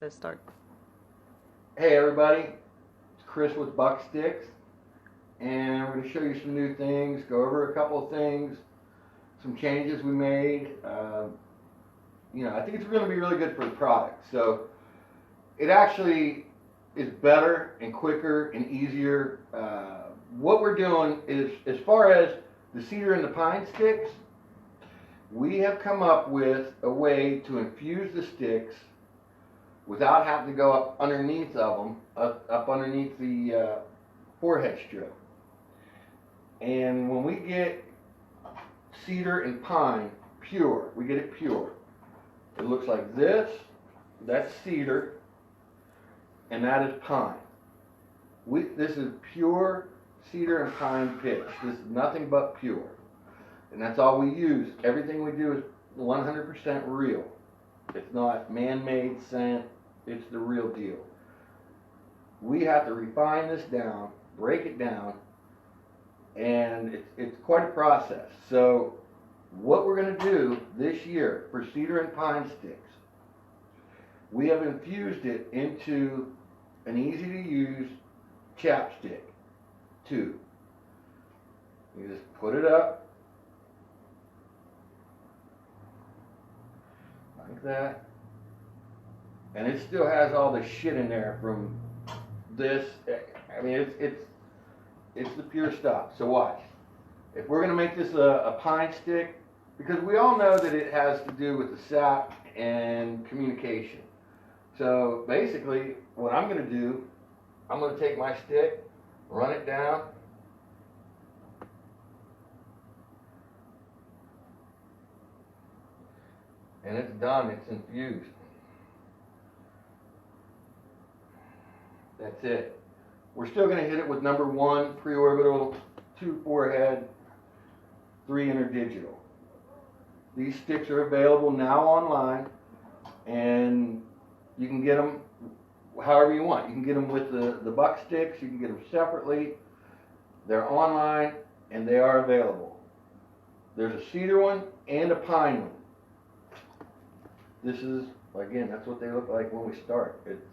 Let's start. Hey everybody, it's Chris with BuckStik, and we're going to show you some new things, go over a couple of things, some changes we made. I think it's going to be really good for the product. So it actually is better and quicker and easier. What we're doing is, as far as the cedar and the pine sticks, we have come up with a way to infuse the sticks without having to go up underneath of them, up underneath the forehead strip. And when we get cedar and pine pure, we get it pure. It looks like this. That's cedar, and that is pine. This is pure cedar and pine pitch. This is nothing but pure. And that's all we use. Everything we do is 100% real. It's not man-made scent. It's the real deal. We have to refine this down, break it down, and it's quite a process. So what we're going to do this year for cedar and pine sticks, we have infused it into an easy-to-use chapstick tube. You just put it up like that, and it still has all the shit in there from this. I mean, it's the pure stuff. So watch. If we're going to make this a pine stick, because we all know that it has to do with the sap and communication. So basically, what I'm going to do, I'm going to take my stick, run it down, and it's done. It's infused. That's it. We're still going to hit it with number 1 preorbital, 2 forehead, 3 interdigital. These sticks are available now online, and you can get them however you want. You can get them with the BuckStiks. You can get them separately. They're online, and they are available. There's a cedar one and a pine one. This is, again, that's what they look like when we start. It's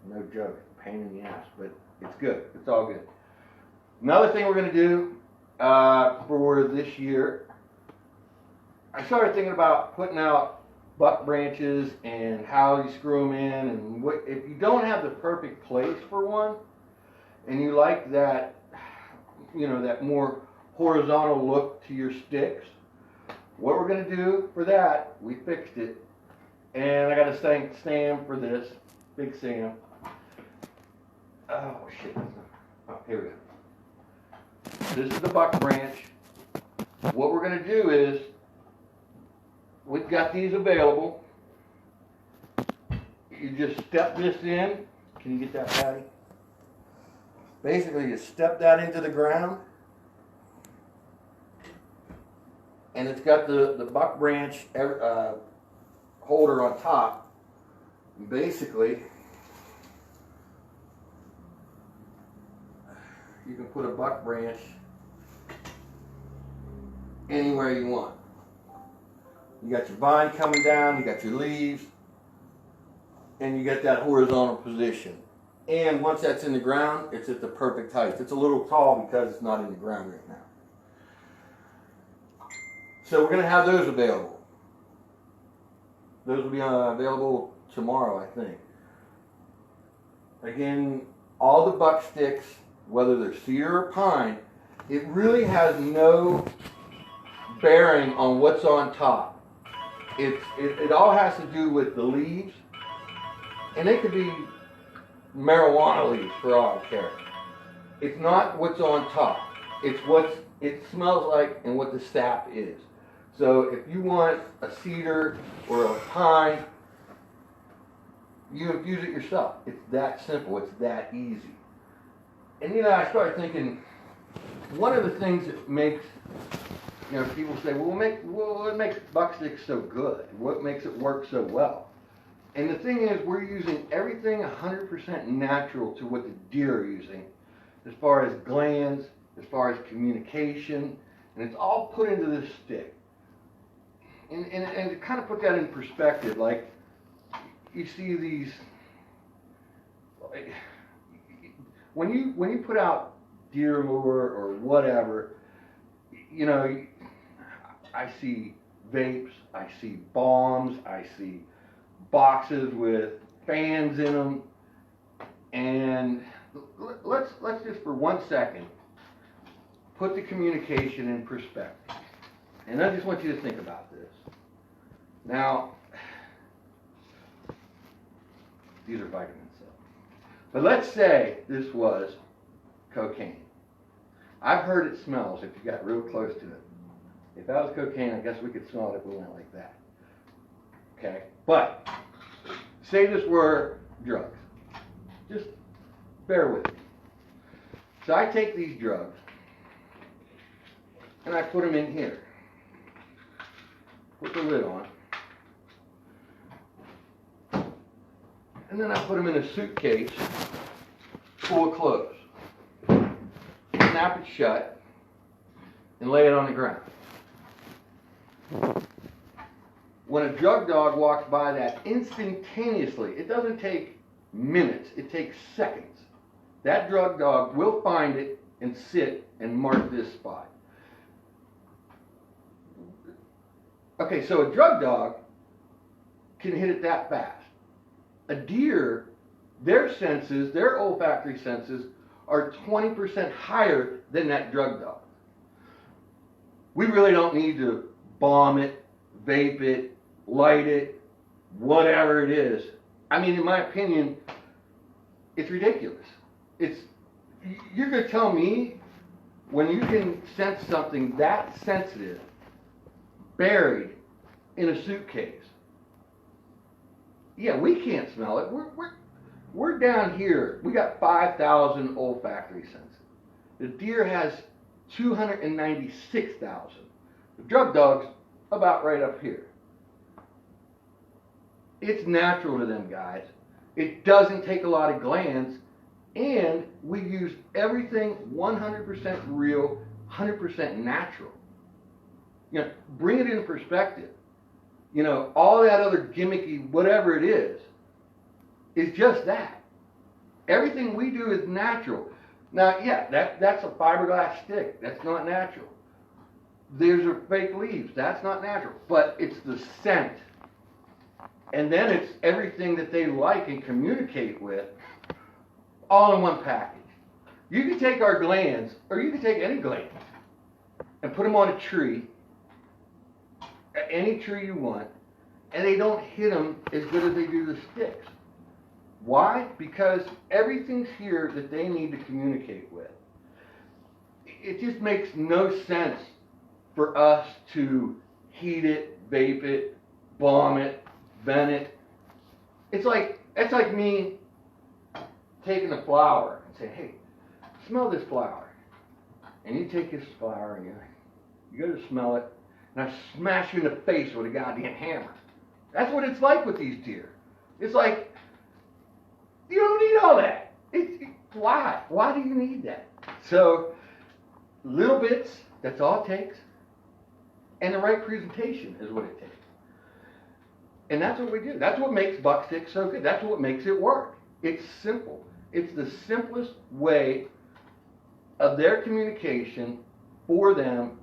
no joke. Pain in the ass, but it's good. It's all good. Another thing we're going to do for this year, I started thinking about putting out buck branches and how you screw them in, and what if you don't have the perfect place for one, and you like that, that more horizontal look to your sticks. What we're going to do for that, we fixed it, and I got to thank Sam for this, Big Sam. Oh shit! Oh, here we go. This is the buck branch. What we're going to do is, we've got these available. You just step this in. Can you get that, Patty? Basically, you step that into the ground, and it's got the buck branch holder on top. Basically, you can put a buck branch anywhere you want. You got your vine coming down, you got your leaves, and you got that horizontal position. And once that's in the ground, it's at the perfect height. It's a little tall because it's not in the ground right now. So we're going to have those available. Those will be available tomorrow, I think. Again, all the BuckStiks, whether they're cedar or pine, it really has no bearing on what's on top. It all has to do with the leaves, and it could be marijuana leaves for all I care. It's not what's on top. It's what it smells like and what the sap is. So if you want a cedar or a pine, you infuse it yourself. It's that simple. It's that easy. And I started thinking, one of the things that makes, people say, what makes BuckStik so good? What makes it work so well? And the thing is, we're using everything 100% natural to what the deer are using, as far as glands, as far as communication, and it's all put into this stick. And to kind of put that in perspective, like, you see these, when you put out deer lure or whatever, you know, I see vapes, I see bombs, I see boxes with fans in them, and let's just for 1 second put the communication in perspective. And I just want you to think about this. Now, these are vitamins, so. But let's say this was cocaine. I've heard it smells if you got real close to it. If that was cocaine, I guess we could smell it if we went like that. Okay? But, say this were drugs. Just bear with me. So I take these drugs, and I put them in here. Put the lid on. And then I put them in a suitcase full of clothes. Snap it shut and lay it on the ground. When a drug dog walks by that instantaneously, it doesn't take minutes, it takes seconds. That drug dog will find it and sit and mark this spot. Okay, so a drug dog can hit it that fast. A deer, their senses, their olfactory senses, are 20% higher than that drug dog. We really don't need to bomb it, vape it, light it, whatever it is. I mean, in my opinion, it's ridiculous. You're going to tell me when you can sense something that sensitive buried in a suitcase. Yeah, we can't smell it. We're down here. We got 5,000 olfactory senses. The deer has 296,000. The drug dog's about right up here. It's natural to them, guys. It doesn't take a lot of glands, and we use everything 100% real, 100% natural. You know, bring it into perspective. You know, all that other gimmicky, whatever it is just that. Everything we do is natural. Now, yeah, that's a fiberglass stick. That's not natural. These are fake leaves. That's not natural. But it's the scent. And then it's everything that they like and communicate with all in one package. You can take our glands, or you can take any gland, and put them on a tree, any tree you want, and they don't hit them as good as they do the sticks. Why? Because everything's here that they need to communicate with. It just makes no sense for us to heat it, vape it, bomb it, vent it. It's like me taking a flower and saying, hey, smell this flower. And you take this flower and you go to smell it, and I smash you in the face with a goddamn hammer. That's what it's like with these deer. It's like, you don't need all that. Why? Why do you need that? So, little bits, that's all it takes. And the right presentation is what it takes. And that's what we do. That's what makes BuckStik so good. That's what makes it work. It's simple. It's the simplest way of their communication for them,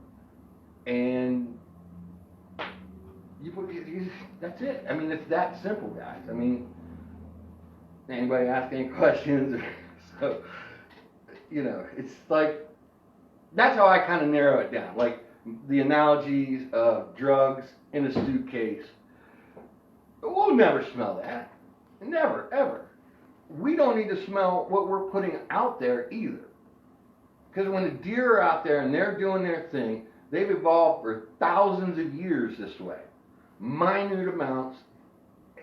and that's it. I mean, it's that simple, guys. I mean, anybody ask any questions? So, you know, it's like, that's how I kind of narrow it down. Like the analogies of drugs in a suitcase. We'll never smell that. Never, ever. We don't need to smell what we're putting out there either. Because when the deer are out there and they're doing their thing, they've evolved for thousands of years this way. Minute amounts,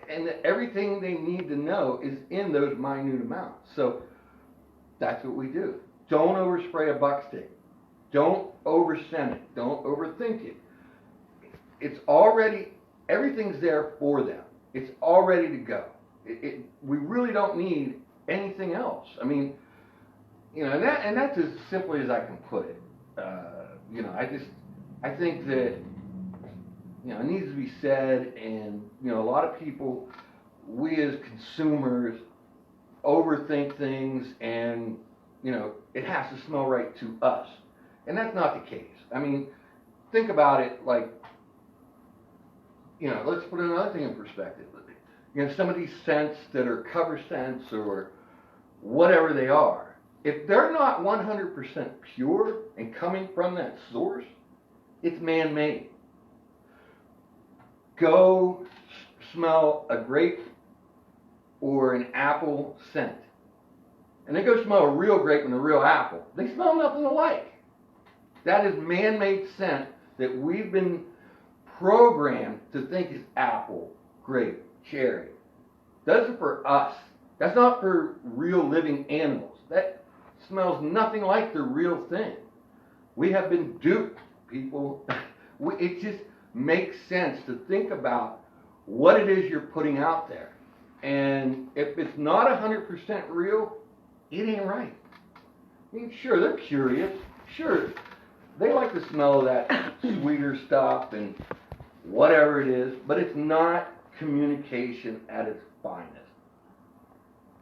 and everything they need to know is in those minute amounts. So that's what we do. Don't overspray a BuckStik. Don't overscent it. Don't overthink it. It's already, everything's there for them. It's all ready to go. We really don't need anything else. I mean, you know, and that's as simply as I can put it. You know, I think that, you know, it needs to be said, and, you know, a lot of people we as consumers overthink things, and it has to smell right to us, and that's not the case. I mean, think about it like, let's put another thing in perspective. Some of these scents that are cover scents or whatever they are, if they're not 100% pure and coming from that source, it's man-made. Go smell a grape or an apple scent, and then go smell a real grape and a real apple. They smell nothing alike. That is man-made scent that we've been programmed to think is apple, grape, cherry. Those are for us. That's not for real living animals. That smells nothing like the real thing. We have been duped, people. It just makes sense to think about what it is you're putting out there. And if it's not 100% real, it ain't right. I mean, sure, they're curious. Sure, they like the smell of that sweeter stuff and whatever it is, but it's not communication at its finest.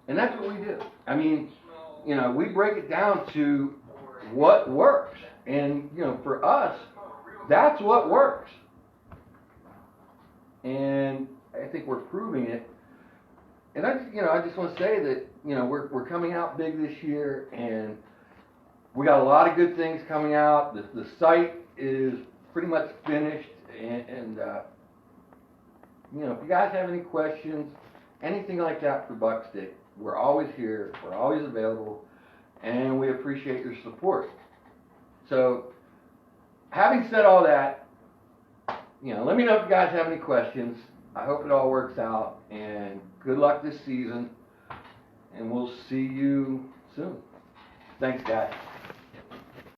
And that's what we do. I mean, we break it down to what works. And, for us, that's what works. And I think we're proving it. And I just want to say that, we're coming out big this year, and we got a lot of good things coming out. The site is pretty much finished, and if you guys have any questions, anything like that for BuckStik, we're always here, we're always available, and we appreciate your support. So, having said all that, let me know if you guys have any questions. I hope it all works out, and good luck this season, and we'll see you soon. Thanks, guys.